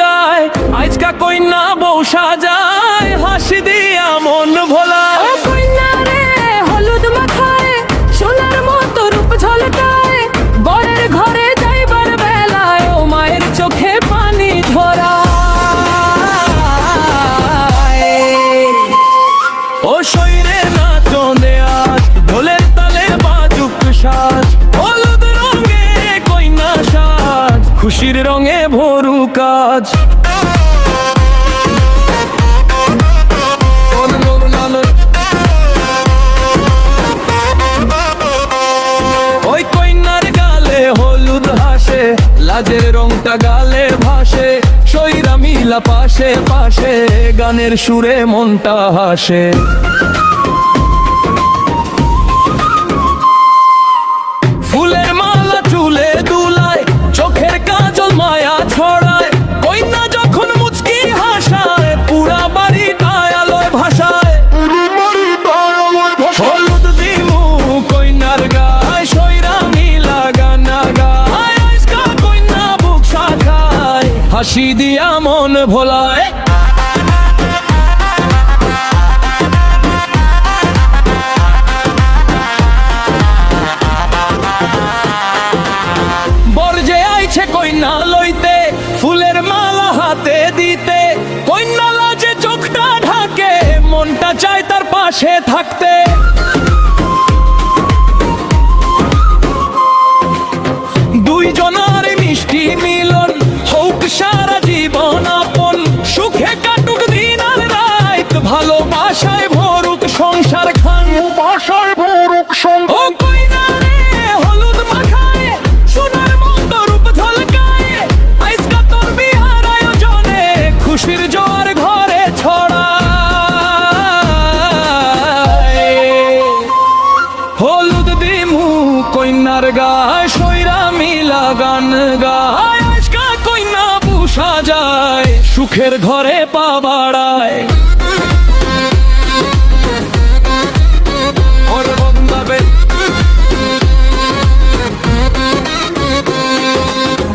গায়, আজকা কইনা বউ সাজায়, হাসি দিয়া মন ভোলায়। ও কইন্যা রে হলুদ মাখায়, সোনার মতো রূপ ঝলকায়, বরের ঘরে যাইবার বেলায় ও মায়ের চোখে পানি ঝরায়। ও শৈরে নাচনে আজ, ঢোলের তালে বাজুক সাজ, হলুদ রঙে কইনা সাজ, খুশির রঙে ভরু কাজ। ওই কইনার গালে হলুদ হাসে, লাজের রংটা গালে ভাসে, সইরা মিলা পাশে পাশে, গানের সুরে মনটা হাসে। ফুলের মালা চুলে দুলায়, চোখের কাজল মায়া ছড়ায়, কইনা যখন মুচকি হাসায়, পুরা বাড়িটায় আলোয় ভাসায়। হলুদ দিমু কইনার গায়, সইরা মিলা গানা গায়, আজকা কইনা বুক শাখায়, হাসি দিয়া মন ভোলায়। বরজে আইছে কইনা লইতে, ফুলের মালা হাতে দিতে, কইনা লাজে চোখটা ঢাকে, মনটা চায় তার পাশে থাকতে। দুইজনের মিষ্টি মিলন হোক সারা জীবন আপন, সুখে কাটুক দিন আর রাত, ভালোবাসায় ভরুক সংসার খান, ভালোবাসায় ভরুক সংসার। ও কইনা রে হলুদ মাখায়, সোনার মতো রূপ ঝলকায়, আজকা তোর বিয়ার আয়োজনে খুশির জোয়ার ঘরে ছড়ায়। হলুদ দিমু কইনার গায়, সইরা মিলা গান গায়, আজকা কইনা বুসা যায়, সুখের ঘরে পা বাড়ায়।